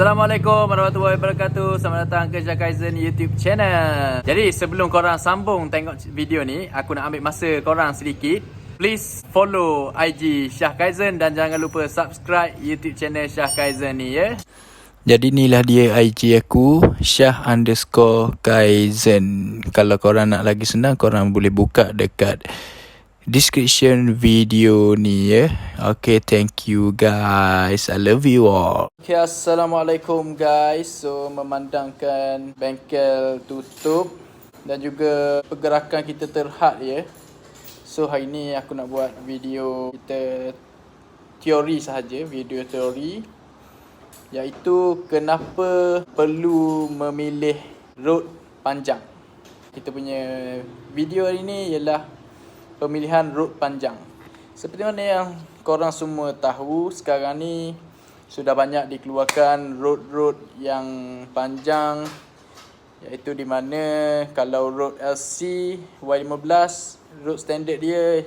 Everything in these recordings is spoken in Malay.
Assalamualaikum warahmatullahi wabarakatuh. Selamat datang ke Syah Kaizen YouTube channel. Jadi sebelum korang sambung tengok video ni, aku nak ambil masa korang sedikit. Please follow IG Syah Kaizen dan jangan lupa subscribe YouTube channel Syah Kaizen ni ya. Jadi inilah dia IG aku, Syah_Kaizen. Kalau korang nak lagi senang, korang boleh buka dekat description video ni ya. Okay, thank you guys. I love you all. Okay, Assalamualaikum guys. So, memandangkan bengkel tutup dan juga pergerakan kita terhad ya. So, hari ni aku nak buat video kita teori sahaja, video teori, iaitu kenapa perlu memilih road panjang. Kita punya video hari ni ialah pemilihan road panjang. Seperti mana yang korang semua tahu, sekarang ni sudah banyak dikeluarkan road yang panjang, iaitu di mana kalau road LC Y15, road standard dia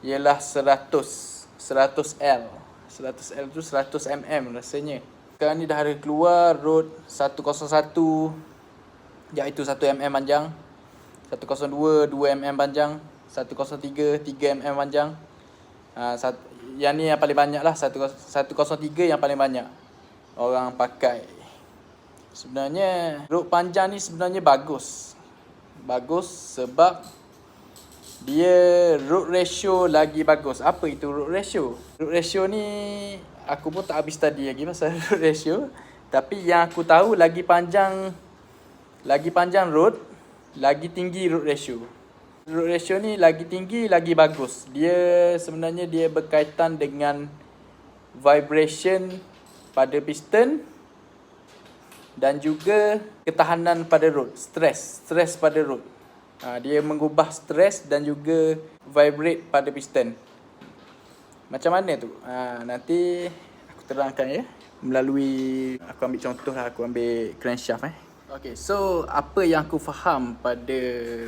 ialah 100L. 100L tu 100 mm rasanya. Sekarang ni dah ada keluar road 101, iaitu 1 mm panjang, 102 2 mm panjang, 103 3 mm panjang. Yang ni yang paling banyak lah, 103 yang paling banyak orang pakai. Sebenarnya road panjang ni sebenarnya bagus sebab dia road ratio lagi bagus. Apa itu road ratio? Road ratio ni aku pun tak habis study lagi pasal road ratio. Tapi yang aku tahu, lagi panjang road, lagi tinggi road ratio. Road ratio ni lagi tinggi, lagi bagus. Dia sebenarnya dia berkaitan dengan vibration pada piston dan juga ketahanan pada road, stres pada road. Dia mengubah stres dan juga vibrate pada piston. Macam mana tu? Nanti aku terangkan ya, melalui aku ambil contoh lah, aku ambil crankshaft Okay, so apa yang aku faham pada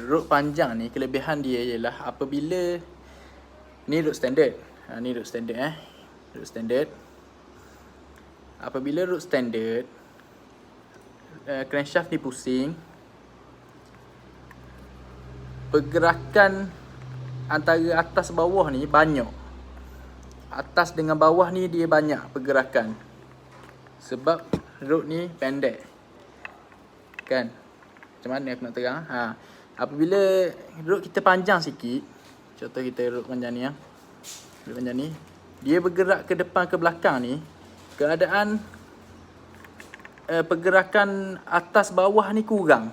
road panjang ni, kelebihan dia ialah apabila ni road standard. Ni road standard road standard. Apabila road standard, crankshaft ni pusing, pergerakan antara atas bawah ni banyak. Atas dengan bawah ni dia banyak pergerakan sebab road ni pendek. Kan? Macam mana aku nak terang? Apabila road kita panjang sikit, contoh kita road panjang ni road panjang ni, dia bergerak ke depan ke belakang ni, keadaan pergerakan atas bawah ni kurang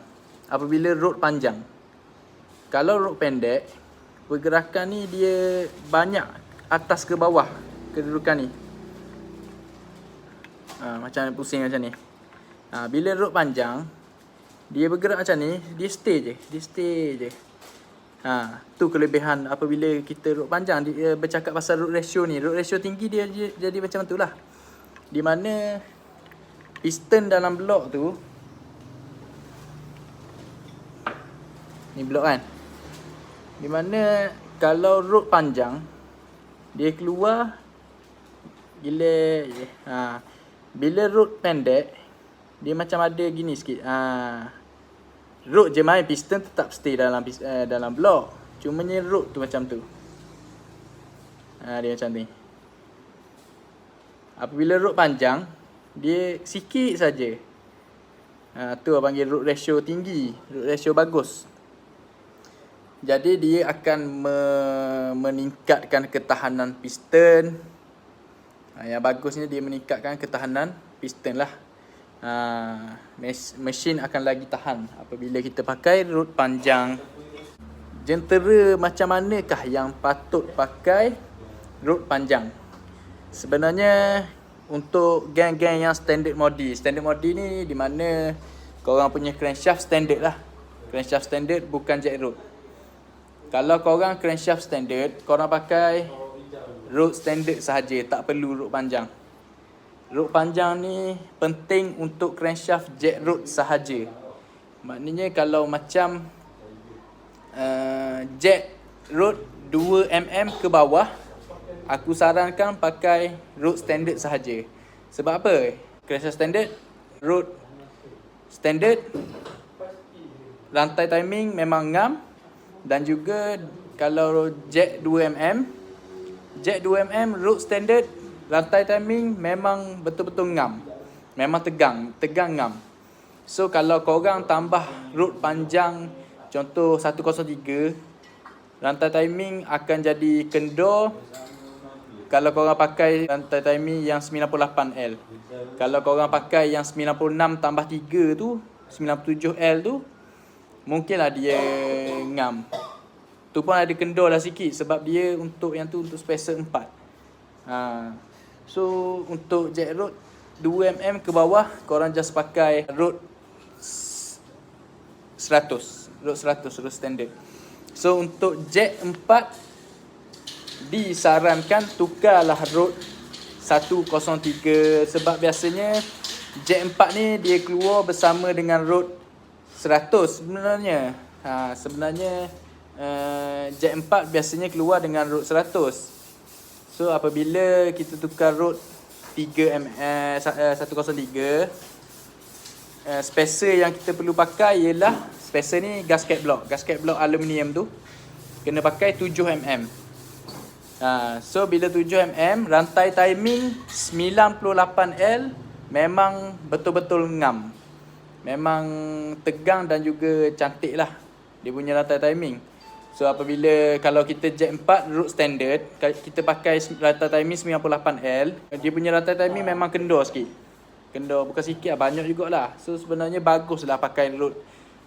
apabila road panjang. Kalau road pendek, pergerakan ni dia banyak atas ke bawah kedudukan ni. Macam pusing macam ni. Bila road panjang, dia bergerak macam ni, dia stay je. Tu kelebihan apabila kita road panjang. Dia bercakap pasal road ratio ni. Road ratio tinggi dia jadi macam tu lah. Di mana piston dalam blok tu, ni blok kan, di mana kalau road panjang, dia keluar gila. Bila road pendek, dia macam ada gini sikit. Road je main, piston tetap stay dalam blok. Cumanya road tu macam tu. Dia macam ni. Apabila road panjang, dia sikit saja. Tu orang panggil road ratio tinggi, road ratio bagus. Jadi dia akan meningkatkan ketahanan piston. Yang bagusnya dia meningkatkan ketahanan piston lah. Mesin akan lagi tahan apabila kita pakai road panjang. Jentera macam manakah yang patut pakai road panjang? Sebenarnya untuk geng-geng yang standard modi ni, di mana korang punya crankshaft standard lah. Crankshaft standard, bukan jack road. Kalau korang crankshaft standard, korang pakai road standard sahaja, tak perlu road panjang. Road panjang ni penting untuk crankshaft jack road sahaja. Maknanya kalau macam jack road 2 mm ke bawah, aku sarankan pakai road standard sahaja. Sebab apa? Crankshaft standard road standard, rantai timing memang ngam. Dan juga kalau jack 2mm, jack 2mm road standard, rantai timing memang betul-betul ngam. Memang tegang ngam. So kalau korang tambah road panjang, contoh 103, rantai timing akan jadi kendor kalau korang pakai rantai timing yang 98L. Kalau korang pakai yang 96 tambah 3 tu, 97L tu, mungkinlah dia ngam. Tu pun ada kendor lah sikit sebab dia untuk yang tu untuk spacer 4. So untuk jack road 2mm ke bawah, korang just pakai road 100, road standard. So untuk jack 4 disarankan tukarlah road 103 sebab biasanya jack 4 ni dia keluar bersama dengan road 100 sebenarnya. Sebenarnya jack 4 biasanya keluar dengan road 100. So apabila kita tukar road 103, spacer yang kita perlu pakai ialah spacer ni gasket block aluminium tu kena pakai 7mm. So bila 7mm, rantai timing 98L memang betul-betul ngam. Memang tegang dan juga cantik lah dia punya rantai timing. So apabila kalau kita jack 4 road standard, kita pakai rantai timing 98L, dia punya rantai timing memang kendor sikit. Kendor bukan sikit lah, banyak jugalah. So sebenarnya baguslah pakai road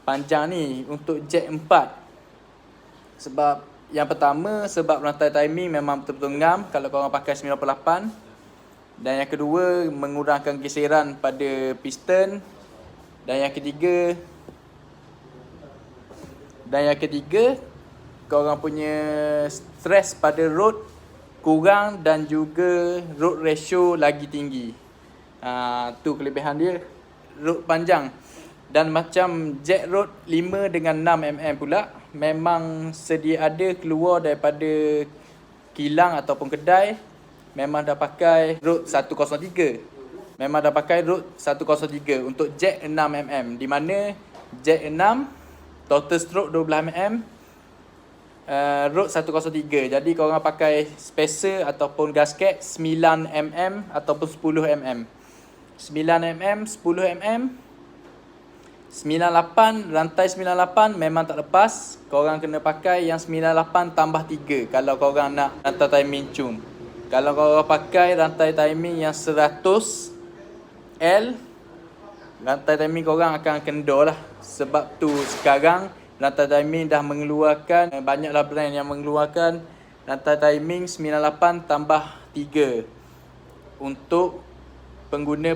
panjang ni untuk jack 4. Sebab yang pertama, sebab rantai timing memang betul-betul ngam kalau korang pakai 98. Dan yang kedua, mengurangkan geseran pada piston. Dan yang ketiga, korang punya stres pada road kurang dan juga road ratio lagi tinggi. Tu kelebihan dia road panjang. Dan macam jack road 5 dengan 6mm pula, memang sedia ada keluar daripada kilang ataupun kedai, memang dah pakai road 103. Memang dah pakai road 103 untuk jack 6mm, di mana jack 6 total stroke 12mm, road 103. Jadi korang pakai spacer ataupun gasket 9mm ataupun 10mm. 9mm, 10mm, 98, rantai 98 memang tak lepas. Korang kena pakai yang 98 tambah 3 kalau korang nak rantai timing cun. Kalau korang pakai rantai timing yang 100L, rantai timing korang akan kendor lah. Sebab tu sekarang rantai timing dah mengeluarkan, banyaklah brand yang mengeluarkan rantai timing 98 tambah 3 untuk pengguna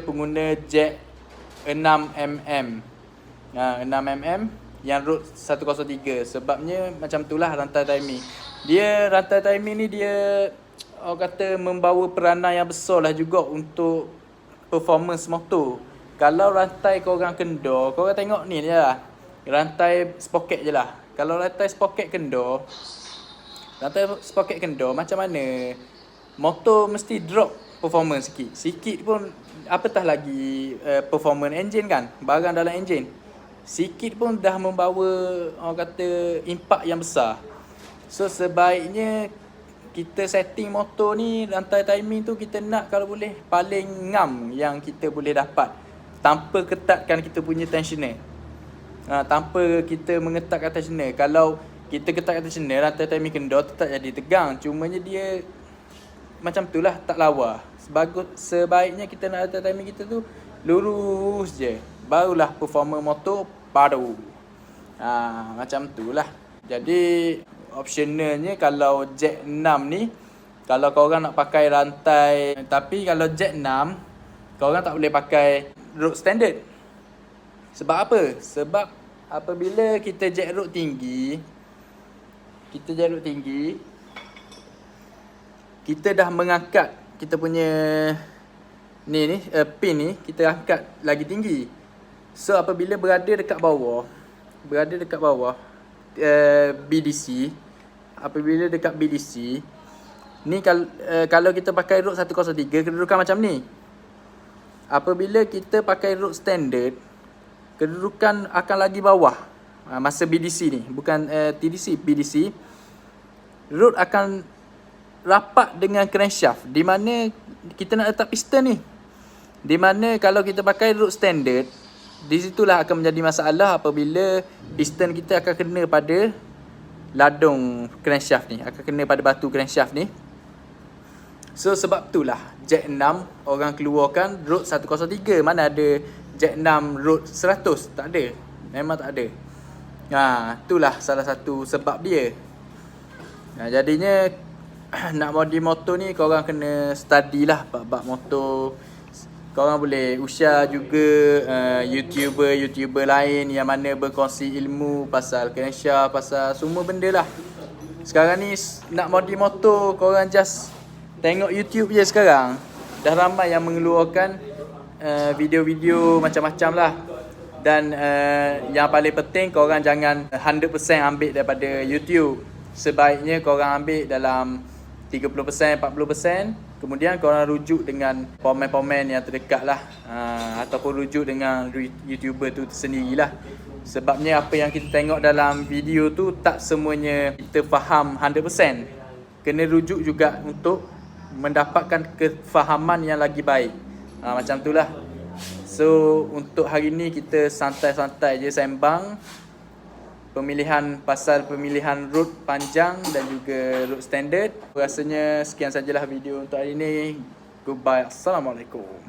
jack 6mm. 6mm yang road 103. Sebabnya macam itulah rantai timing. Rantai timing ni dia orang kata membawa peranan yang besar lah juga untuk performance motor. Kalau rantai korang kendor, korang tengok ni je lah, rantai sprocket je lah. Kalau rantai sprocket kendor, macam mana motor mesti drop performance sikit pun, apatah lagi performance engine kan, barang dalam engine sikit pun dah membawa orang kata impak yang besar. So sebaiknya kita setting motor ni, rantai timing tu kita nak kalau boleh paling ngam yang kita boleh dapat, tanpa ketatkan kita punya tensioner. Tanpa kita mengetatkan tensioner. Kalau kita ketatkan tensioner, rantai timing kendor tetap jadi tegang. Cumanya dia macam tu lah, tak lawa. Sebaiknya kita nak rantai timing kita tu lurus je, barulah performa motor padu. Macam tu lah. Jadi optionalnya kalau jack 6 ni, kalau korang nak pakai rantai, tapi kalau jack 6 korang tak boleh pakai road standard. Sebab apa? Sebab apabila kita jack road tinggi, kita dah mengangkat kita punya pin ni, kita angkat lagi tinggi. So apabila berada dekat bawah BDC, apabila dekat BDC ni, kalau kita pakai road 103, kedudukan macam ni. apabila kita pakai road standard, kedudukan akan lagi bawah masa BDC ni, bukan TDC, BDC. Road akan rapat dengan crankshaft, di mana kita nak letak piston ni. Di mana kalau kita pakai road standard, di situlah akan menjadi masalah apabila piston kita akan kena pada ladung crankshaft ni, akan kena pada batu crankshaft ni. So sebab itulah Jack 6 orang keluarkan road 103. Mana ada Jack 6 road 100? Tak ada. Memang tak ada. Itulah salah satu sebab dia. Jadinya nak modi motor ni korang kena study lah bab motor. Korang boleh usia juga YouTuber lain yang mana berkongsi ilmu pasal crankshaft, pasal semua benda lah. Sekarang ni nak modi motor, korang just tengok YouTube je sekarang. Dah ramai yang mengeluarkan video-video macam-macam lah. Dan yang paling penting korang jangan 100% ambil daripada YouTube. Sebaiknya korang ambil dalam 30%, 40%. Kemudian korang rujuk dengan komen-komen yang terdekat lah. Ataupun rujuk dengan YouTuber tu sendirilah. Sebabnya apa yang kita tengok dalam video tu tak semuanya kita faham 100%. Kena rujuk juga untuk mendapatkan kefahaman yang lagi baik. Macam tu lah. So untuk hari ni kita santai-santai je sembang pasal pemilihan road panjang dan juga road standard. Rasanya sekian sajalah video untuk hari ni. Goodbye. Assalamualaikum.